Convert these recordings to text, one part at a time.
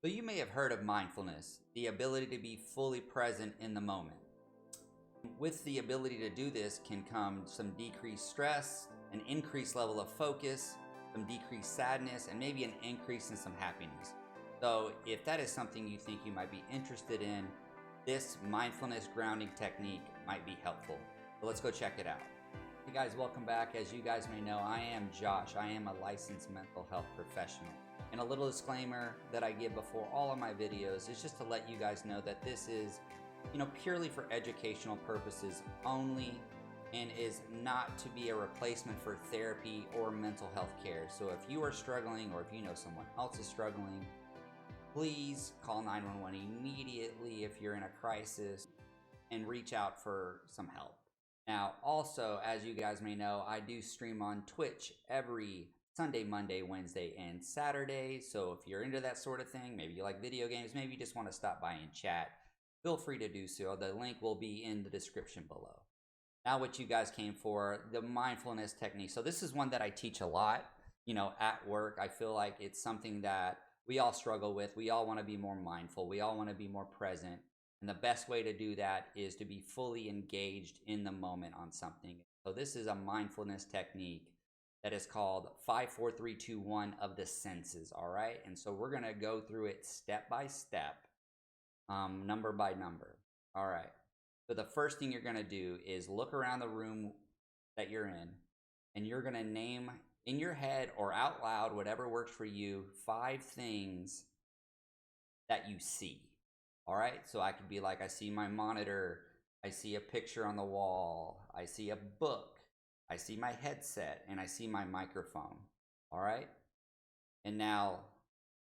So you may have heard of mindfulness, the ability to be fully present in the moment. With the ability to do this can come some decreased stress, an increased level of focus, some decreased sadness, and maybe an increase in some happiness. So if that is something you think you might be interested in, this mindfulness grounding technique might be helpful. So let's go check it out. Hey guys, welcome back. As you guys may know, I am Josh. I am a licensed mental health professional. And a little disclaimer that I give before all of my videos is just to let you guys know that this is, purely for educational purposes only, and is not to be a replacement for therapy or mental health care. So if you are struggling, or if you know someone else is struggling, please call 911 immediately if you're in a crisis and reach out for some help. Now, also, as you guys may know, I do stream on Twitch every Sunday, Monday, Wednesday, and Saturday. So if you're into that sort of thing, maybe you like video games, maybe you just want to stop by and chat, feel free to do so. The link will be in the description below. Now, what you guys came for, the mindfulness technique. So this is one that I teach a lot, at work. I feel like it's something that we all struggle with. We all want to be more mindful. We all want to be more present. And the best way to do that is to be fully engaged in the moment on something. So this is a mindfulness technique that is called 5, 4, 3, 2, 1 of the senses. All right. And so we're going to go through it step by step, number by number. All right. So the first thing you're going to do is look around the room that you're in, and you're going to name in your head or out loud, whatever works for you, 5 things that you see. All right. So I could be like, I see my monitor. I see a picture on the wall. I see a book. I see my headset, and I see my microphone. All right. And now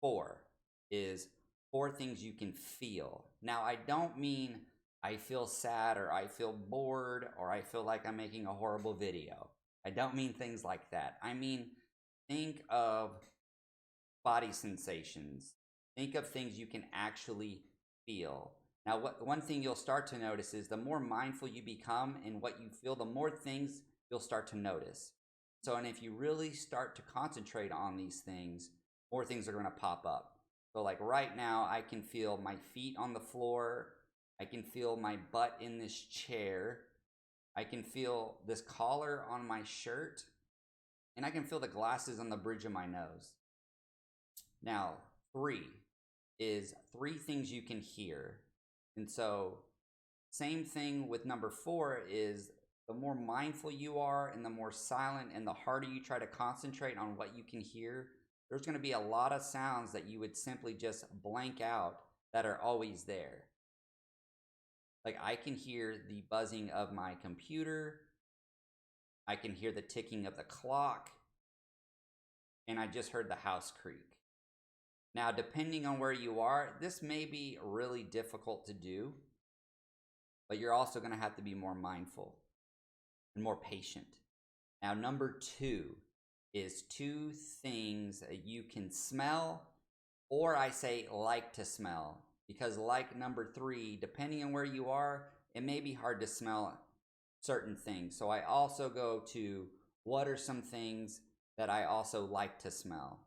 4 is 4 things you can feel. Now, I don't mean I feel sad, or I feel bored, or I feel like I'm making a horrible video. I don't mean things like that. I mean, think of body sensations. Think of things you can actually feel. Now, one thing you'll start to notice is the more mindful you become in what you feel, the more things you'll start to notice. So, and if you really start to concentrate on these things, more things are going to pop up. So like right now, I can feel my feet on the floor. I can feel my butt in this chair. I can feel this collar on my shirt. And I can feel the glasses on the bridge of my nose. Now, 3 is 3 things you can hear. And so same thing with number 4 is the more mindful you are and the more silent and the harder you try to concentrate on what you can hear, there's going to be a lot of sounds that you would simply just blank out that are always there. Like I can hear the buzzing of my computer. I can hear the ticking of the clock. And I just heard the house creak. Now, depending on where you are, this may be really difficult to do, but you're also going to have to be more mindful and more patient. Now, number 2 is 2 things that you can smell, or I say like to smell, because like number 3, depending on where you are, it may be hard to smell certain things. So I also go to what are some things that I also like to smell.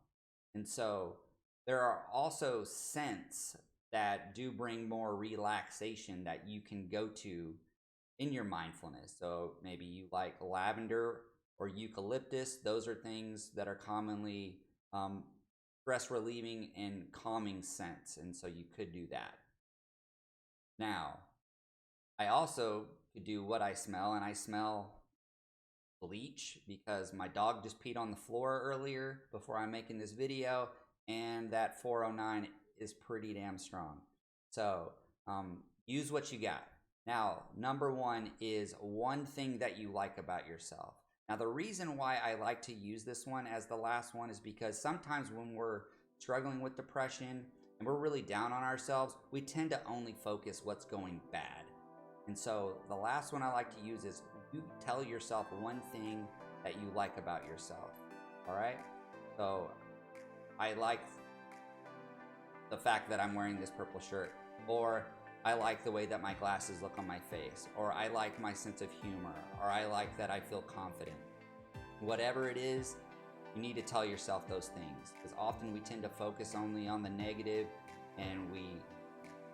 And so there are also scents that do bring more relaxation that you can go to in your mindfulness. So maybe you like lavender or eucalyptus. Those are things that are commonly stress relieving and calming scents. And so you could do that. Now, I also could do what I smell, and I smell bleach because my dog just peed on the floor earlier before I'm making this video, and that 409 is pretty damn strong. So use what you got. Now, number 1 is 1 thing that you like about yourself. Now, the reason why I like to use this one as the last one is because sometimes when we're struggling with depression and we're really down on ourselves, we tend to only focus what's going bad. And so the last one I like to use is you tell yourself 1 thing that you like about yourself. All right? So I like the fact that I'm wearing this purple shirt, or I like the way that my glasses look on my face, or I like my sense of humor, or I like that I feel confident. Whatever it is, you need to tell yourself those things, because often we tend to focus only on the negative and we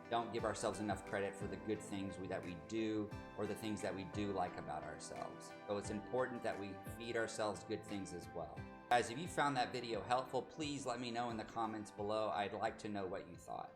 don't give ourselves enough credit for the good things that we do or the things that we do like about ourselves. So it's important that we feed ourselves good things as well. Guys, if you found that video helpful, please let me know in the comments below. I'd like to know what you thought.